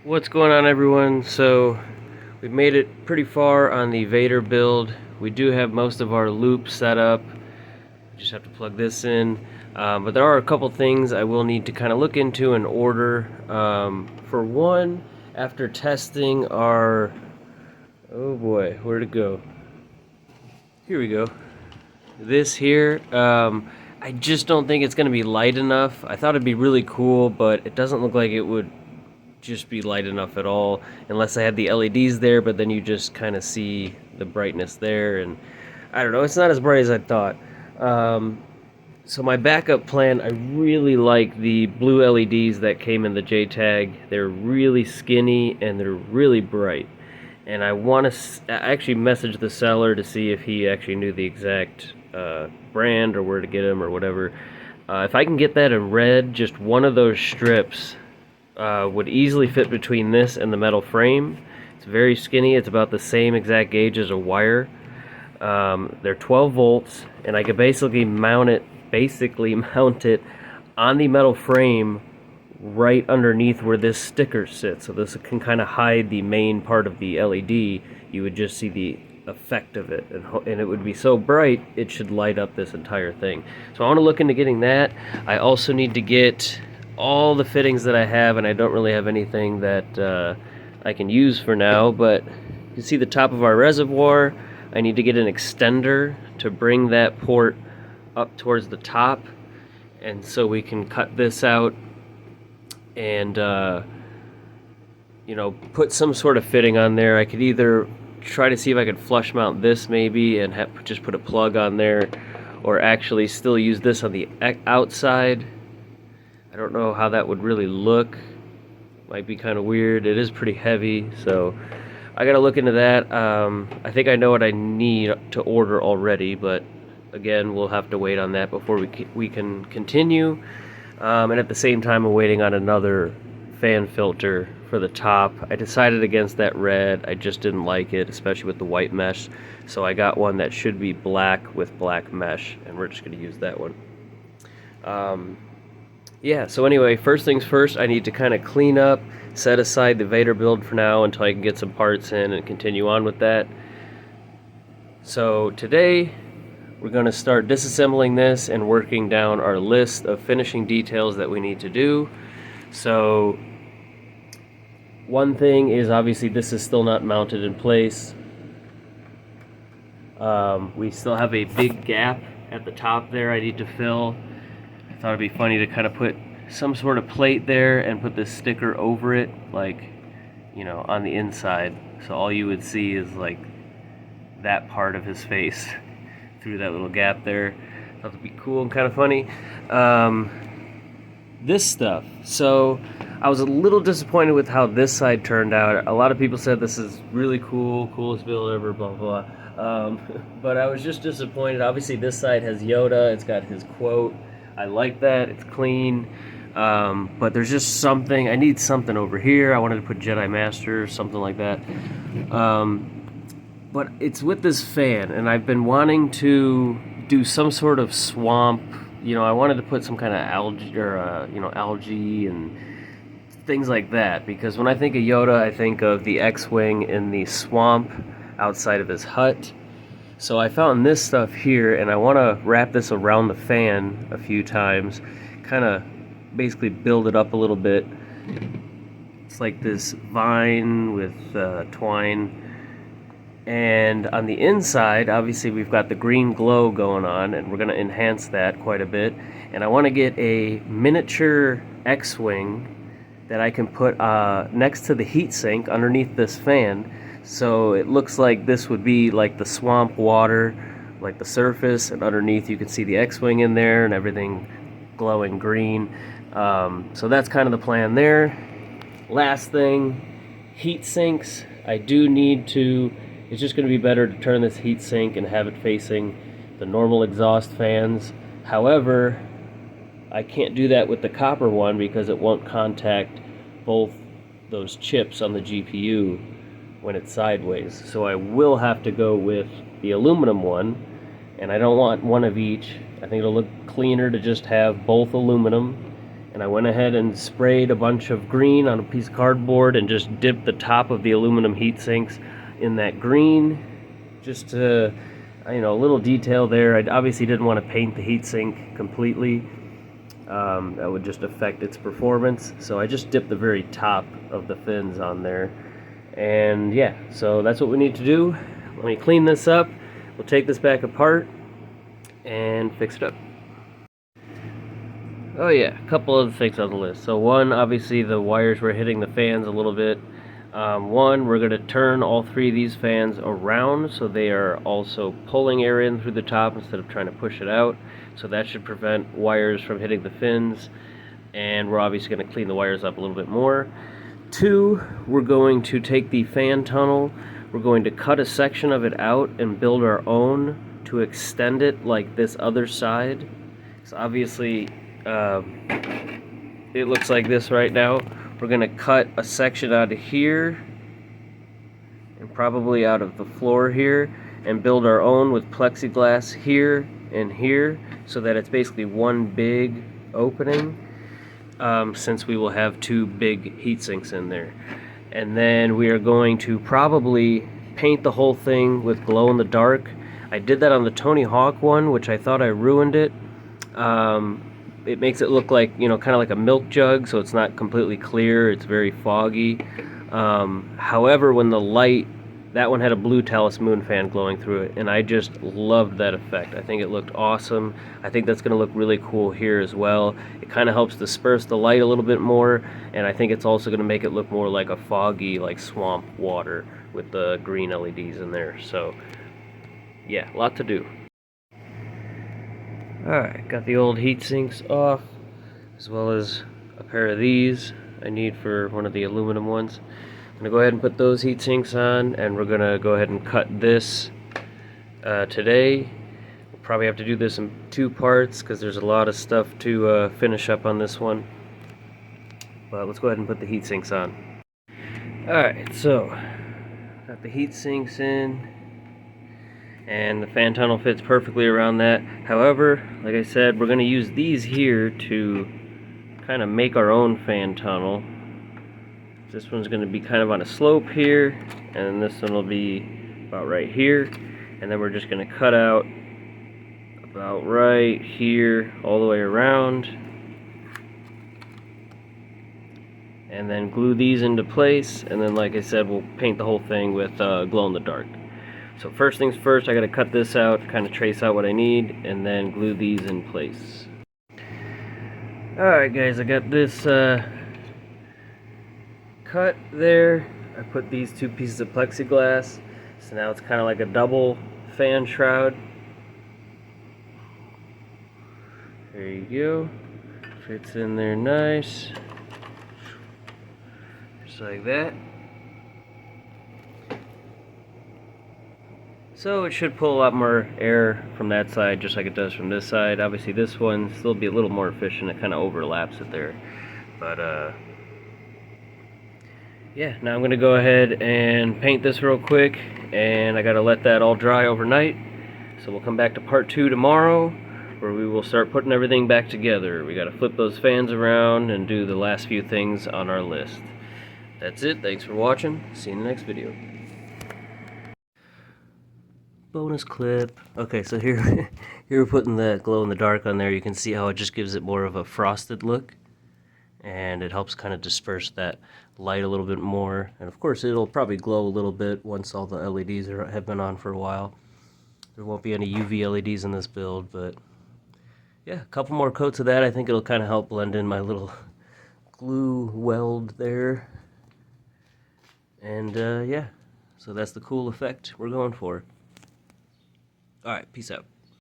What's going on, everyone? So we've made it pretty far on the Vader build. We do have most of our loops set up. Just have to plug this in, but there are a couple things I will need to kind of look into and order. For one, after testing our, oh boy, where'd it go? Here we go. This here, I just don't think it's going to be light enough. I thought it'd be really cool, but it doesn't look like it would just be light enough at all unless I had the LEDs there, but then you just kind of see the brightness there, and I don't know, it's not as bright as I thought. So my backup plan, I really like the blue LEDs that came in the JTAG. They're really skinny and they're really bright, and I want to actually message the seller to see if he actually knew the exact brand or where to get them or whatever. If I can get that in red, just one of those strips would easily fit between this and the metal frame. It's very skinny. It's about the same exact gauge as a wire. They're 12 volts, and I could basically mount it on the metal frame right underneath where this sticker sits. So this can kind of hide the main part of the LED. You would just see the effect of it, and it would be so bright it should light up this entire thing. So I want to look into getting that. I also need to get all the fittings that I have, and I don't really have anything that I can use for now, but you can see the top of our reservoir. I need to get an extender to bring that port up towards the top, and so we can cut this out and put some sort of fitting on there. I could either try to see if I could flush mount this maybe and just put a plug on there, or actually still use this on the outside. I don't know how that would really look. Might be kind of weird. It is pretty heavy, so I gotta look into that. I think I know what I need to order already, but again, we'll have to wait on that before we can continue. And at the same time, I'm waiting on another fan filter for the top. I decided against that red. I just didn't like it, especially with the white mesh. So I got one that should be black with black mesh, and we're just gonna use that one. Yeah, so anyway, first things first, I need to kind of clean up, set aside the Vader build for now until I can get some parts in and continue on with that. So today, we're going to start disassembling this and working down our list of finishing details that we need to do. So one thing is, obviously this is still not mounted in place. We still have a big gap at the top there I need to fill. I thought it'd be funny to kind of put some sort of plate there and put this sticker over it, like, on the inside. So all you would see is like that part of his face through that little gap there. Thought it'd be cool and kind of funny. This stuff. So I was a little disappointed with how this side turned out. A lot of people said this is really cool, coolest build ever, blah, blah, blah. But I was just disappointed. Obviously this side has Yoda. It's got his quote. I like that, it's clean, but there's just something, I need something over here. I wanted to put Jedi Master or something like that. But it's with this fan, and I've been wanting to do some sort of swamp. I wanted to put some kind of algae, or algae and things like that, because when I think of Yoda, I think of the X-Wing in the swamp outside of his hut. So I found this stuff here, and I want to wrap this around the fan a few times, kind of basically build it up a little bit. It's like this vine with twine. And on the inside, obviously we've got the green glow going on, and we're going to enhance that quite a bit. And I want to get a miniature X-Wing that I can put next to the heatsink underneath this fan. So it looks like this would be like the swamp water, like the surface, and underneath you can see the X-Wing in there and everything glowing green. So that's kind of the plan there. Last thing, heat sinks. I do need to, it's just going to be better to turn this heat sink and have it facing the normal exhaust fans. However, I can't do that with the copper one because it won't contact both those chips on the GPU when it's sideways. So I will have to go with the aluminum one, and I don't want one of each. I think it'll look cleaner to just have both aluminum, and I went ahead and sprayed a bunch of green on a piece of cardboard and just dipped the top of the aluminum heat sinks in that green, just to, you know, a little detail there. I obviously didn't want to paint the heatsink completely. That would just affect its performance. So I just dipped the very top of the fins on there. And yeah, so that's what we need to do. Let me clean this up. We'll take this back apart and fix it up. Oh yeah, a couple other things on the list. So one, obviously the wires were hitting the fans a little bit. One, we're going to turn all three of these fans around so they are also pulling air in through the top instead of trying to push it out. So that should prevent wires from hitting the fins. And we're obviously going to clean the wires up a little bit more. Two, we're going to take the fan tunnel, we're going to cut a section of it out and build our own to extend it like this other side. So obviously it looks like this right now. We're going to cut a section out of here and probably out of the floor here and build our own with plexiglass here and here so that it's basically one big opening, since we will have two big heat sinks in there. And then we are going to probably paint the whole thing with glow in the dark. I did that on the Tony Hawk one, which I thought I ruined it. It makes it look like, you know, kind of like a milk jug, so it's not completely clear, it's very foggy. However, when the light, that one had a blue Talus moon fan glowing through it, and I just loved that effect. I think it looked awesome. I think that's going to look really cool here as well. It kind of helps disperse the light a little bit more, and I think it's also going to make it look more like a foggy, like swamp water with the green LEDs in there. So yeah, a lot to do. Alright, got the old heat sinks off, as well as a pair of these I need for one of the aluminum ones. I'm going to go ahead and put those heat sinks on, and we're going to go ahead and cut this today. We'll probably have to do this in two parts because there's a lot of stuff to finish up on this one. But let's go ahead and put the heat sinks on. Alright, so got the heat sinks in, and the fan tunnel fits perfectly around that. However, like I said, we're going to use these here to kind of make our own fan tunnel. This one's going to be kind of on a slope here, and this one will be about right here. And then we're just going to cut out about right here all the way around, and then glue these into place. And then, like I said, we'll paint the whole thing with glow in the dark. So first things first, I got to cut this out, kind of trace out what I need, and then glue these in place. Alright guys, I got this cut there. I put these two pieces of plexiglass, so now it's kind of like a double fan shroud. There you go. Fits in there nice. Just like that. So it should pull a lot more air from that side just like it does from this side. Obviously this one still be a little more efficient, it kind of overlaps it there. But yeah, now I'm going to go ahead and paint this real quick, and I got to let that all dry overnight. So we'll come back to part 2 tomorrow, where we will start putting everything back together. We got to flip those fans around and do the last few things on our list. That's it, thanks for watching, see you in the next video. Bonus clip. Okay, so here we're putting the glow in the dark on there. You can see how it just gives it more of a frosted look, and it helps kind of disperse that light a little bit more. And of course it'll probably glow a little bit once all the LEDs have been on for a while. There won't be any UV LEDs in this build, but yeah, a couple more coats of that. I think it'll kind of help blend in my little glue weld there. And yeah, so that's the cool effect we're going for. Alright, peace out.